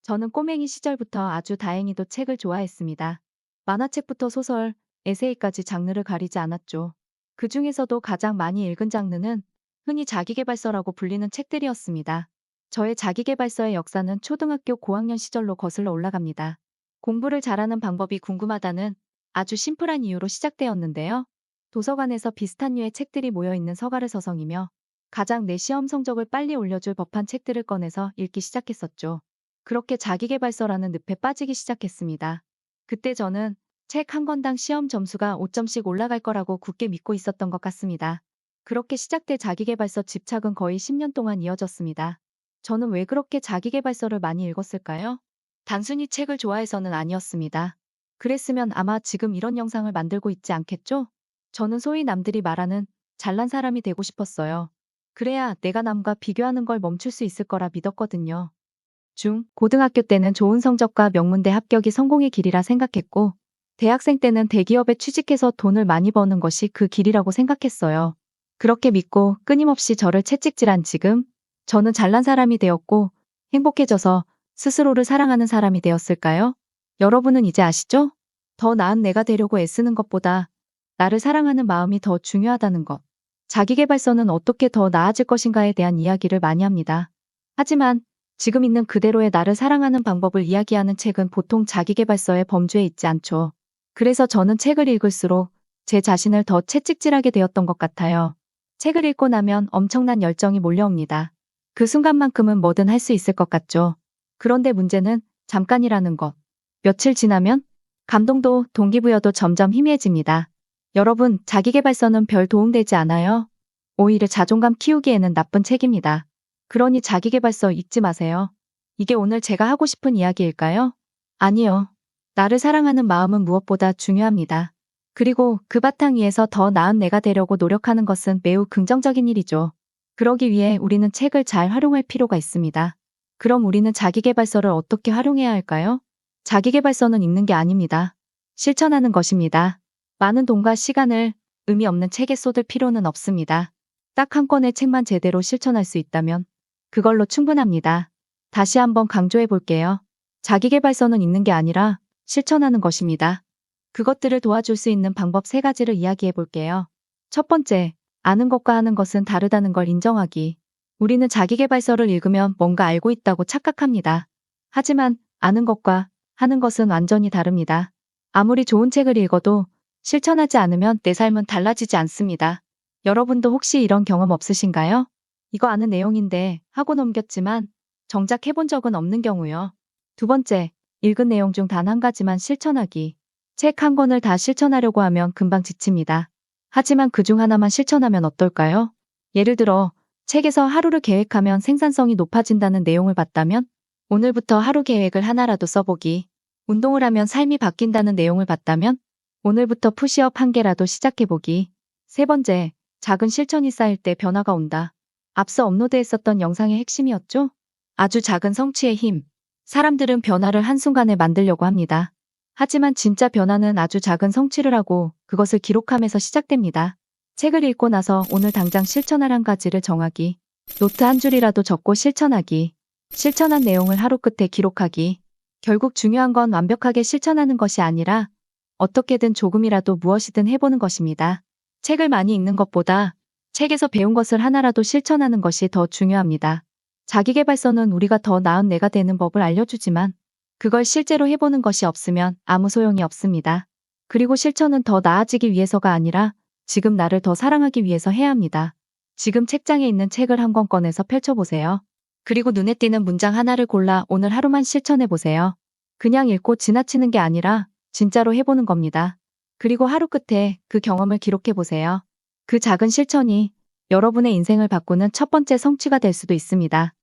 저는 꼬맹이 시절부터 아주 다행히도 책을 좋아했습니다. 만화책부터 소설, 에세이까지 장르를 가리지 않았죠. 그 중에서도 가장 많이 읽은 장르는 흔히 자기계발서라고 불리는 책들이었습니다. 저의 자기계발서의 역사는 초등학교 고학년 시절로 거슬러 올라갑니다. 공부를 잘하는 방법이 궁금하다는 아주 심플한 이유로 시작되었는데요. 도서관에서 비슷한 류의 책들이 모여있는 서가를 서성이며 가장 내 시험 성적을 빨리 올려줄 법한 책들을 꺼내서 읽기 시작했었죠. 그렇게 자기계발서라는 늪에 빠지기 시작했습니다. 그때 저는 책 한 권당 시험 점수가 5점씩 올라갈 거라고 굳게 믿고 있었던 것 같습니다. 그렇게 시작된 자기계발서 집착은 거의 10년 동안 이어졌습니다. 저는 왜 그렇게 자기계발서를 많이 읽었을까요? 단순히 책을 좋아해서는 아니었습니다. 그랬으면 아마 지금 이런 영상을 만들고 있지 않겠죠? 저는 소위 남들이 말하는 잘난 사람이 되고 싶었어요. 그래야 내가 남과 비교하는 걸 멈출 수 있을 거라 믿었거든요. 고등학교 때는 좋은 성적과 명문대 합격이 성공의 길이라 생각했고, 대학생 때는 대기업에 취직해서 돈을 많이 버는 것이 그 길이라고 생각했어요. 그렇게 믿고 끊임없이 저를 채찍질한 지금, 저는 잘난 사람이 되었고, 행복해져서 스스로를 사랑하는 사람이 되었을까요? 여러분은 이제 아시죠? 더 나은 내가 되려고 애쓰는 것보다 나를 사랑하는 마음이 더 중요하다는 것. 자기계발서는 어떻게 더 나아질 것인가에 대한 이야기를 많이 합니다. 하지만 지금 있는 그대로의 나를 사랑하는 방법을 이야기하는 책은 보통 자기계발서의 범주에 있지 않죠. 그래서 저는 책을 읽을수록 제 자신을 더 채찍질하게 되었던 것 같아요. 책을 읽고 나면 엄청난 열정이 몰려옵니다. 그 순간만큼은 뭐든 할 수 있을 것 같죠. 그런데 문제는 잠깐이라는 것. 며칠 지나면 감동도 동기부여도 점점 희미해집니다. 여러분, 자기계발서는 별 도움되지 않아요. 오히려 자존감 키우기에는 나쁜 책입니다. 그러니 자기계발서 읽지 마세요. 이게 오늘 제가 하고 싶은 이야기일까요? 아니요. 나를 사랑하는 마음은 무엇보다 중요합니다. 그리고 그 바탕 위에서 더 나은 내가 되려고 노력하는 것은 매우 긍정적인 일이죠. 그러기 위해 우리는 책을 잘 활용할 필요가 있습니다. 그럼 우리는 자기계발서를 어떻게 활용해야 할까요? 자기계발서는 읽는 게 아닙니다. 실천하는 것입니다. 많은 돈과 시간을 의미 없는 책에 쏟을 필요는 없습니다. 딱 한 권의 책만 제대로 실천할 수 있다면 그걸로 충분합니다. 다시 한번 강조해 볼게요. 자기계발서는 읽는 게 아니라 실천하는 것입니다. 그것들을 도와줄 수 있는 방법 3가지를 이야기해 볼게요. 첫 번째, 아는 것과 하는 것은 다르다는 걸 인정하기. 우리는 자기계발서를 읽으면 뭔가 알고 있다고 착각합니다. 하지만 아는 것과 하는 것은 완전히 다릅니다. 아무리 좋은 책을 읽어도 실천하지 않으면 내 삶은 달라지지 않습니다. 여러분도 혹시 이런 경험 없으신가요? 이거 아는 내용인데 하고 넘겼지만 정작 해본 적은 없는 경우요. 두 번째, 읽은 내용 중 단 한 가지만 실천하기. 책 한 권을 다 실천하려고 하면 금방 지칩니다. 하지만 그 중 하나만 실천하면 어떨까요? 예를 들어, 책에서 하루를 계획하면 생산성이 높아진다는 내용을 봤다면 오늘부터 하루 계획을 하나라도 써보기. 운동을 하면 삶이 바뀐다는 내용을 봤다면 오늘부터 푸시업 1개라도 시작해보기. 세 번째, 작은 실천이 쌓일 때 변화가 온다. 앞서 업로드했었던 영상의 핵심이었죠? 아주 작은 성취의 힘. 사람들은 변화를 한순간에 만들려고 합니다. 하지만 진짜 변화는 아주 작은 성취를 하고 그것을 기록하면서 시작됩니다. 책을 읽고 나서 오늘 당장 실천할 한 가지를 정하기. 노트 한 줄이라도 적고 실천하기. 실천한 내용을 하루 끝에 기록하기. 결국 중요한 건 완벽하게 실천하는 것이 아니라 어떻게든 조금이라도 무엇이든 해보는 것입니다. 책을 많이 읽는 것보다 책에서 배운 것을 하나라도 실천하는 것이 더 중요합니다. 자기계발서는 우리가 더 나은 내가 되는 법을 알려주지만 그걸 실제로 해보는 것이 없으면 아무 소용이 없습니다. 그리고 실천은 더 나아지기 위해서가 아니라 지금 나를 더 사랑하기 위해서 해야 합니다. 지금 책장에 있는 책을 한 권 꺼내서 펼쳐보세요. 그리고 눈에 띄는 문장 하나를 골라 오늘 하루만 실천해보세요. 그냥 읽고 지나치는 게 아니라 진짜로 해보는 겁니다. 그리고 하루 끝에 그 경험을 기록해보세요. 그 작은 실천이 여러분의 인생을 바꾸는 첫 번째 성취가 될 수도 있습니다.